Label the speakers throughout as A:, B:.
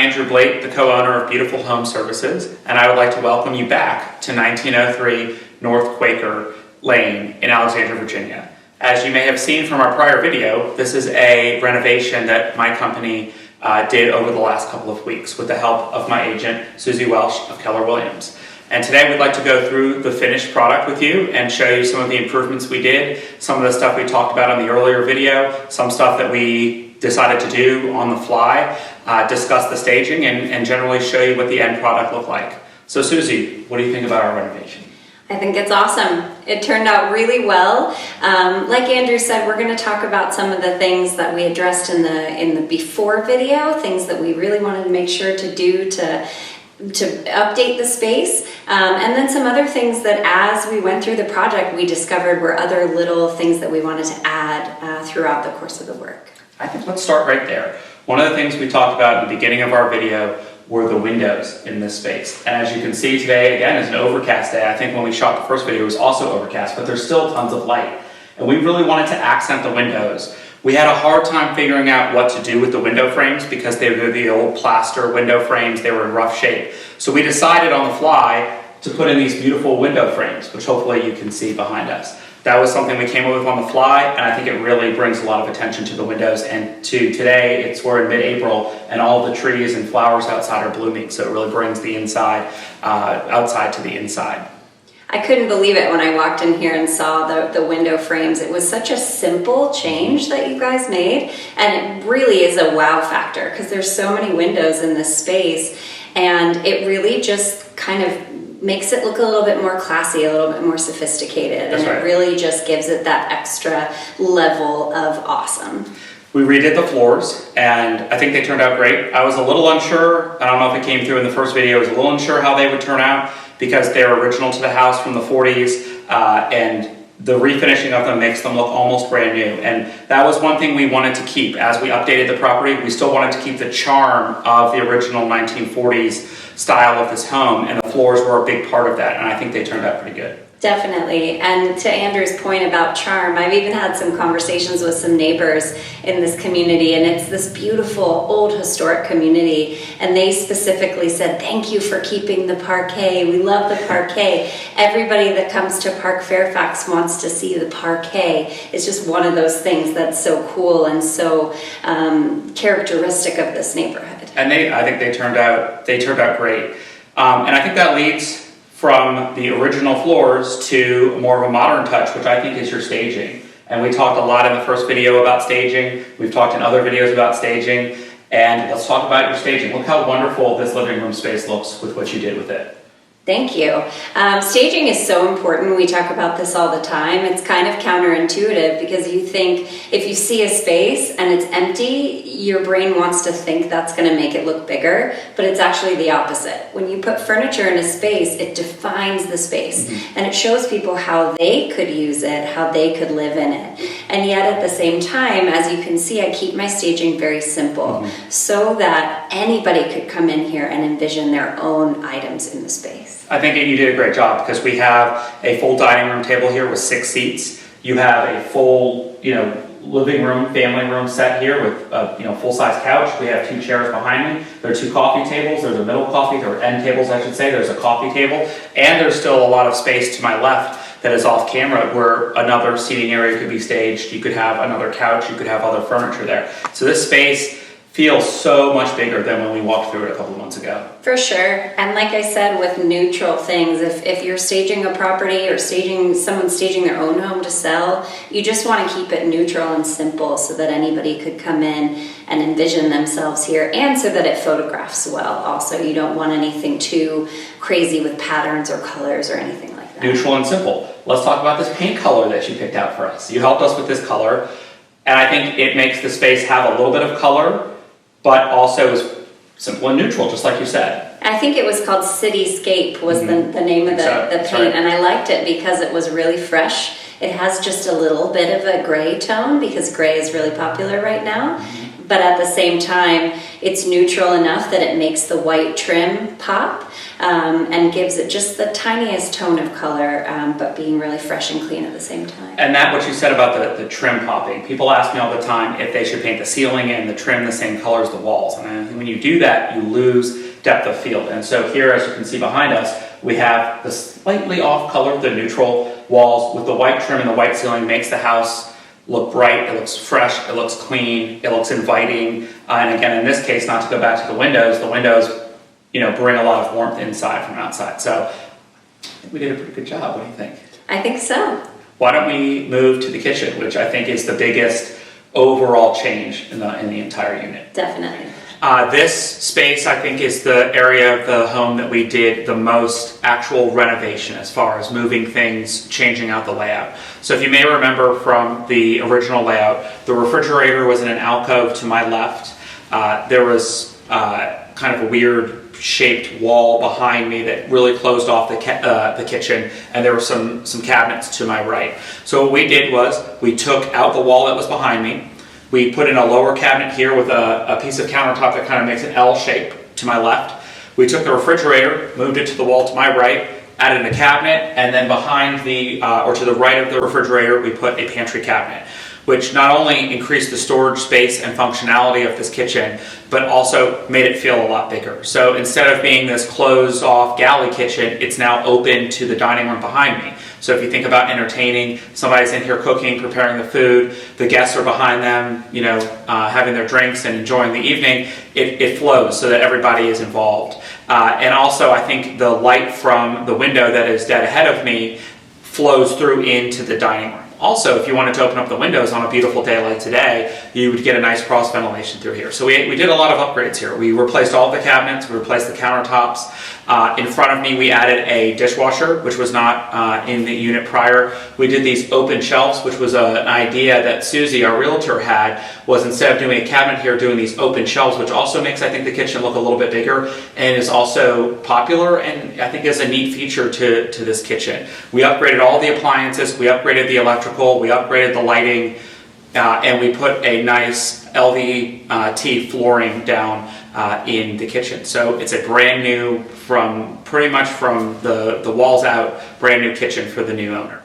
A: Andrew Blate, the co-owner of Beautiful Home Services, and I would like to welcome you back to 1903 North Quaker Lane in Alexandria, Virginia. As you may have seen from our prior video, this is a renovation that my company did over the last couple of weeks with the help of my agent, Suzi Welch of Keller Williams. And today we'd like to go through the finished product with you and show you some of the improvements we did, some of the stuff we talked about in the earlier video, some stuff that we decided to do on the fly, discuss the staging, and generally show you what the end product looked like. So Suzi, what do you think about our renovation?
B: I think it's awesome. It turned out really well. Like Andrew said, we're going to talk about some of the things that we addressed in the before video, things that we really wanted to make sure to do to update the space, and then some other things that as we went through the project we discovered were other little things that we wanted to add throughout the course of the work.
A: I think let's start right there. One of the things we talked about in the beginning of our video were the windows in this space. And as you can see today, again, is an overcast day. I think when we shot the first video it was also overcast, but there's still tons of light. And we really wanted to accent the windows. We had a hard time figuring out what to do with the window frames because they were the old plaster window frames. They were in rough shape. So we decided on the fly to put in these beautiful window frames, which hopefully you can see behind us. That was something we came up with on the fly, and I think it really brings a lot of attention to the windows. And to today, we're in mid-April, and all the trees and flowers outside are blooming, so it really brings the inside, outside to the inside.
B: I couldn't believe it when I walked in here and saw the window frames. It was such a simple change that you guys made, and it really is a wow factor because there's so many windows in this space, and it really just kind of makes it look a little bit more classy, a little bit more sophisticated.
A: That's
B: and
A: right.
B: It really just gives it that extra level of awesome.
A: We redid the floors, and I think they turned out great. I was a little unsure. I don't know if it came through in the first video. I was a little unsure how they would turn out because they're original to the house from the 40s, and the refinishing of them makes them look almost brand new. And that was one thing we wanted to keep. As we updated the property, we still wanted to keep the charm of the original 1940s style of this home, and the floors were a big part of that, and I think they turned out pretty good.
B: Definitely. And to Andrew's point about charm, I've even had some conversations with some neighbors in this community, and it's this beautiful old historic community, and they specifically said, thank you for keeping the parquet. We love the parquet. Everybody that comes to Park Fairfax wants to see the parquet. It's just one of those things that's so cool and so characteristic of this neighborhood.
A: And I think they turned out great. And I think that leads from the original floors to more of a modern touch, which I think is your staging. And we talked a lot in the first video about staging. We've talked in other videos about staging. And let's talk about your staging. Look how wonderful this living room space looks with what you did with it.
B: Thank you. Staging is so important. We talk about this all the time. It's kind of counterintuitive because you think if you see a space and it's empty, your brain wants to think that's going to make it look bigger, but it's actually the opposite. When you put furniture in a space, it defines the space, and it shows people how they could use it, how they could live in it. And yet at the same time, as you can see, I keep my staging very simple so that anybody could come in here and envision their own items in the space.
A: I think you did a great job because we have a full dining room table here with 6 seats. You have a full, living room, family room set here with a full-size couch. We have 2 chairs behind me. There are 2 coffee tables. There's a middle coffee, or end tables, I should say. There's a coffee table, and there's still a lot of space to my left that is off camera where another seating area could be staged. You could have another couch. You could have other furniture there. So this space feels so much bigger than when we walked through it a couple of months ago.
B: For sure. And like I said, with neutral things, if you're staging a property or someone's staging their own home to sell, you just want to keep it neutral and simple so that anybody could come in and envision themselves here, and so that it photographs well. Also, you don't want anything too crazy with patterns or colors or anything like that.
A: Neutral and simple. Let's talk about this paint color that you picked out for us. You helped us with this color, and I think it makes the space have a little bit of color, but also is simple and neutral, just like you said.
B: I think it was called Cityscape was the name of the paint,
A: right.
B: And I liked it because it was really fresh. It has just a little bit of a gray tone because gray is really popular right now. but at the same time, it's neutral enough that it makes the white trim pop and gives it just the tiniest tone of color, but being really fresh and clean at the same time.
A: And that what you said about the trim popping. People ask me all the time if they should paint the ceiling and the trim the same color as the walls. And when you do that, you lose depth of field. And so here, as you can see behind us, we have the slightly off color, the neutral walls with the white trim, and the white ceiling makes the house look bright, it looks fresh, it looks clean, it looks inviting. And again, in this case, not to go back to the windows, bring a lot of warmth inside from outside. So I think we did a pretty good job. What do you think?
B: I think so.
A: Why don't we move to the kitchen, which I think is the biggest overall change in the entire unit.
B: Definitely.
A: This space, I think, is the area of the home that we did the most actual renovation as far as moving things, changing out the layout. So if you may remember from the original layout, the refrigerator was in an alcove to my left. There was kind of a weird shaped wall behind me that really closed off the kitchen, and there were some cabinets to my right. So what we did was we took out the wall that was behind me. We put in a lower cabinet here with a piece of countertop that kind of makes an L shape to my left. We took the refrigerator, moved it to the wall to my right, added a cabinet, and then behind to the right of the refrigerator, we put a pantry cabinet, which not only increased the storage space and functionality of this kitchen, but also made it feel a lot bigger. So instead of being this closed off galley kitchen, it's now open to the dining room behind me. So if you think about entertaining, somebody's in here cooking, preparing the food, the guests are behind them, having their drinks and enjoying the evening, it flows so that everybody is involved. And also I think the light from the window that is dead ahead of me flows through into the dining room. Also, if you wanted to open up the windows on a beautiful day like today, you would get a nice cross ventilation through here. So we did a lot of upgrades here. We replaced all the cabinets, we replaced the countertops. In front of me, we added a dishwasher, which was not in the unit prior. We did these open shelves, which was an idea that Suzi, our realtor, had, was instead of doing a cabinet here, doing these open shelves, which also makes, I think, the kitchen look a little bit bigger and is also popular, and I think is a neat feature to this kitchen. We upgraded all the appliances, we upgraded the electrical, we upgraded the lighting, and we put a nice LVT flooring down in the kitchen. So it's a brand new, pretty much from the walls out, brand new kitchen for the new owner.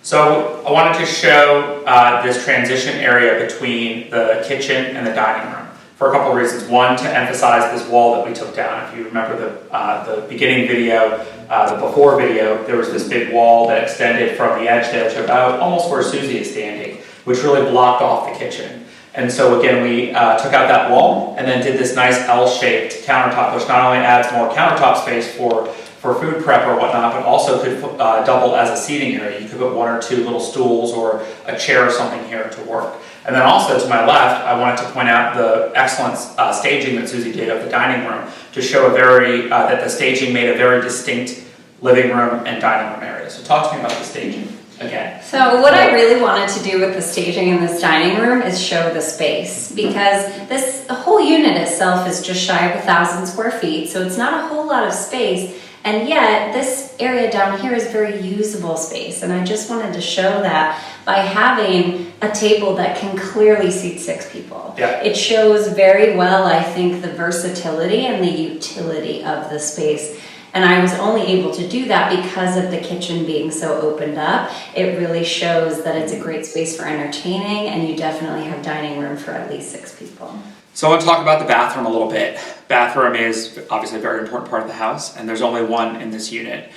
A: So I wanted to show this transition area between the kitchen and the dining room for a couple of reasons. One, to emphasize this wall that we took down. If you remember the beginning video, the before video, there was this big wall that extended from the edge there to about almost where Suzi is standing, which really blocked off the kitchen. And so again, we took out that wall and then did this nice L-shaped countertop, which not only adds more countertop space for food prep or whatnot, but also could double as a seating area. You could put one or two little stools or a chair or something here to work. And then also to my left, I wanted to point out the excellent staging that Suzi did of the dining room to show that the staging made a very distinct living room and dining room area. So talk to me about the staging again.
B: So what I really wanted to do with the staging in this dining room is show the space, because this whole unit itself is just shy of 1,000 square feet, so it's not a whole lot of space. And yet, this area down here is very usable space, and I just wanted to show that by having a table that can clearly seat 6 people.
A: Yeah.
B: It shows very well, I think, the versatility and the utility of the space. And I was only able to do that because of the kitchen being so opened up. It really shows that it's a great space for entertaining, and you definitely have dining room for at least 6 people.
A: So I want to talk about the bathroom a little bit. Bathroom is obviously a very important part of the house, and there's only one in this unit.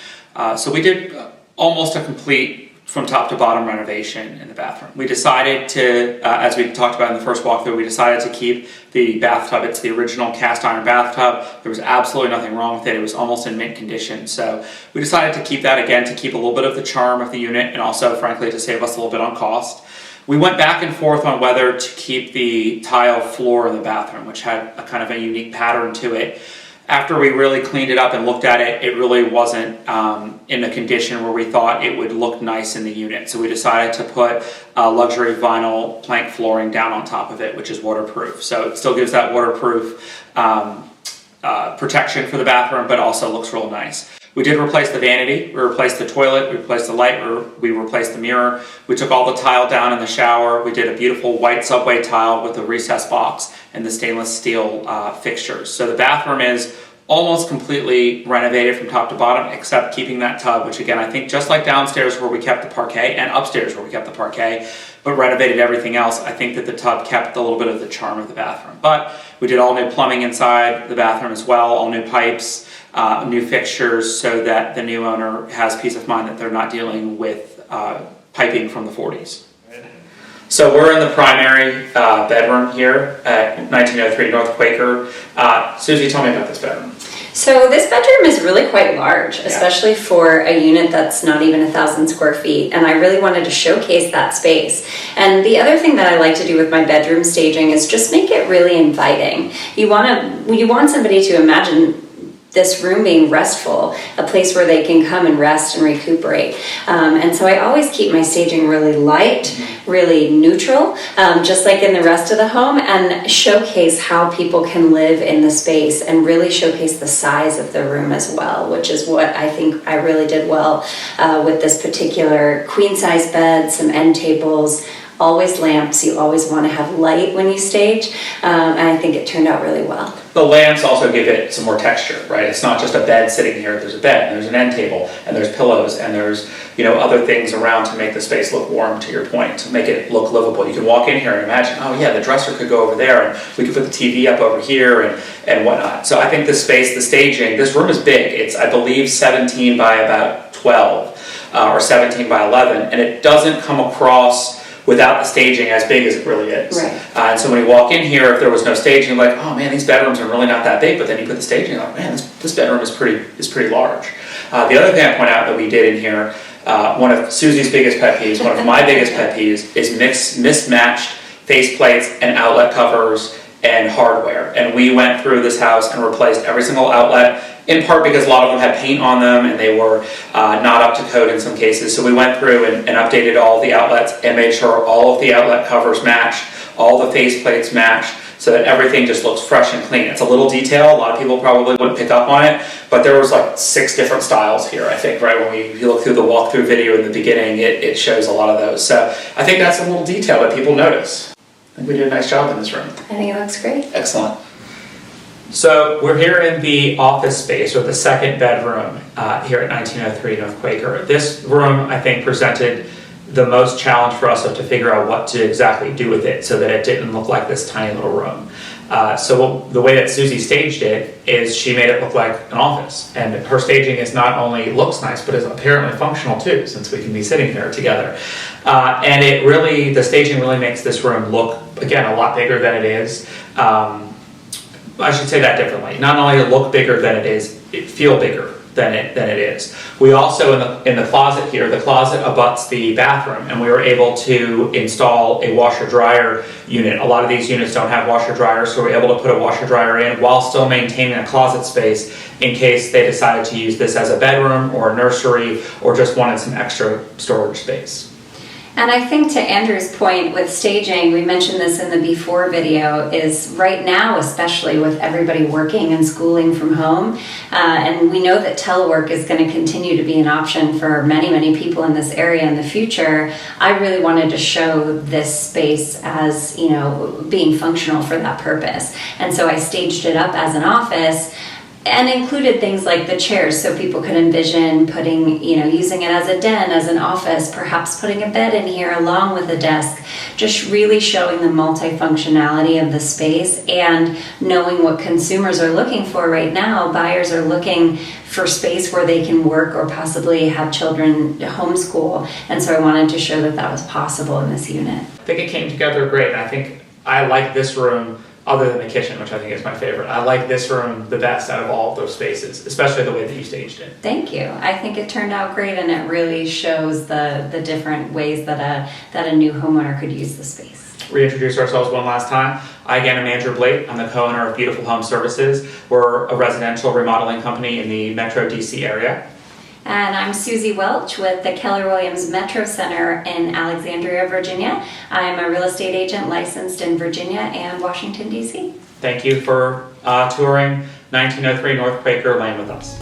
A: So we did almost a complete from top to bottom renovation in the bathroom. We decided to, as we talked about in the first walkthrough, we decided to keep the bathtub. It's the original cast iron bathtub. There was absolutely nothing wrong with it. It was almost in mint condition. So we decided to keep that again, to keep a little bit of the charm of the unit, and also, frankly, to save us a little bit on cost. We went back and forth on whether to keep the tile floor in the bathroom, which had a kind of a unique pattern to it. After we really cleaned it up and looked at it, it really wasn't in a condition where we thought it would look nice in the unit. So we decided to put luxury vinyl plank flooring down on top of it, which is waterproof. So it still gives that waterproof protection for the bathroom, but also looks real nice. We did replace the vanity, we replaced the toilet, we replaced the light, we replaced the mirror. We took all the tile down in the shower. We did a beautiful white subway tile with the recessed box and the stainless steel fixtures. So the bathroom is almost completely renovated from top to bottom, except keeping that tub, which again, I think just like downstairs where we kept the parquet and upstairs where we kept the parquet, but renovated everything else, I think that the tub kept a little bit of the charm of the bathroom. But we did all new plumbing inside the bathroom as well, all new pipes, new fixtures, so that the new owner has peace of mind that they're not dealing with piping from the 40s. So we're in the primary bedroom here at 1903 North Quaker. Suzi, tell me about this bedroom.
B: So this bedroom is really quite large, especially for a unit that's not even 1,000 square feet, and I really wanted to showcase that space. And the other thing that I like to do with my bedroom staging is just make it really inviting. You want somebody to imagine this room being restful, a place where they can come and rest and recuperate. And so I always keep my staging really light, really neutral, just like in the rest of the home, and showcase how people can live in the space and really showcase the size of the room as well, which is what I think I really did well with this particular queen size bed, some end tables, always lamps. You always want to have light when you stage, and I think it turned out really well.
A: The lamps also give it some more texture, right? It's not just a bed sitting here. There's a bed, and there's an end table, and there's pillows, and there's other things around to make the space look warm, to your point, to make it look livable. You can walk in here and imagine, oh yeah, the dresser could go over there, and we could put the TV up over here, and whatnot. So I think the space, the staging, this room is big. It's, I believe, 17 by about 12, or 17 by 11, and it doesn't come across without the staging as big as it really is.
B: Right.
A: And so when you walk in here, if there was no staging, you're like, oh man, these bedrooms are really not that big, but then you put the staging, you're like, man, this bedroom is pretty large. The other thing I point out that we did in here, one of Suzi's biggest pet peeves, one of my biggest pet peeves, is mismatched faceplates and outlet covers and hardware. And we went through this house and replaced every single outlet, in part because a lot of them had paint on them and they were not up to code in some cases. So we went through and updated all the outlets and made sure all of the outlet covers matched, all the faceplates matched, so that everything just looks fresh and clean. It's a little detail, a lot of people probably wouldn't pick up on it, but there was like 6 different styles here, I think, right? When you look through the walkthrough video in the beginning, it shows a lot of those. So I think that's a little detail that people notice. I think we did a nice job in this room.
B: I think it looks great.
A: Excellent. So we're here in the office space, or the second bedroom here at 1903 North Quaker. This room, I think, presented the most challenge for us to figure out what to exactly do with it so that it didn't look like this tiny little room. So the way that Suzi staged it is she made it look like an office. And her staging is not only looks nice, but is apparently functional too, since we can be sitting here together. And the staging really makes this room look, again, a lot bigger than it is. I should say that differently. Not only look bigger than it is, it feel bigger than it is. We also, in the closet here, the closet abuts the bathroom, and we were able to install a washer-dryer unit. A lot of these units don't have washer-dryers, so we're able to put a washer-dryer in while still maintaining a closet space in case they decided to use this as a bedroom or a nursery or just wanted some extra storage space.
B: And I think to Andrew's point with staging, we mentioned this in the before video, is right now, especially with everybody working and schooling from home, and we know that telework is going to continue to be an option for many, many people in this area in the future. I really wanted to show this space as, being functional for that purpose. And so I staged it up as an office, and included things like the chairs, so people could envision putting, using it as a den, as an office, perhaps putting a bed in here along with a desk, just really showing the multifunctionality of the space and knowing what consumers are looking for right now. Buyers are looking for space where they can work or possibly have children homeschool, and so I wanted to show that that was possible in this unit.
A: I think it came together great, and I think I like this room other than the kitchen, which I think is my favorite. I like this room the best out of all of those spaces, especially the way that you staged it.
B: Thank you. I think it turned out great, and it really shows the different ways that a new homeowner could use the space.
A: Reintroduce ourselves one last time. I, again, am Andrew Blate. I'm the co-owner of Beautiful Home Services. We're a residential remodeling company in the Metro DC area.
B: And I'm Suzi Welch with the Keller Williams Metro Center in Alexandria, Virginia. I'm a real estate agent licensed in Virginia and Washington, D.C.
A: Thank you for touring 1903 North Quaker Lane with us.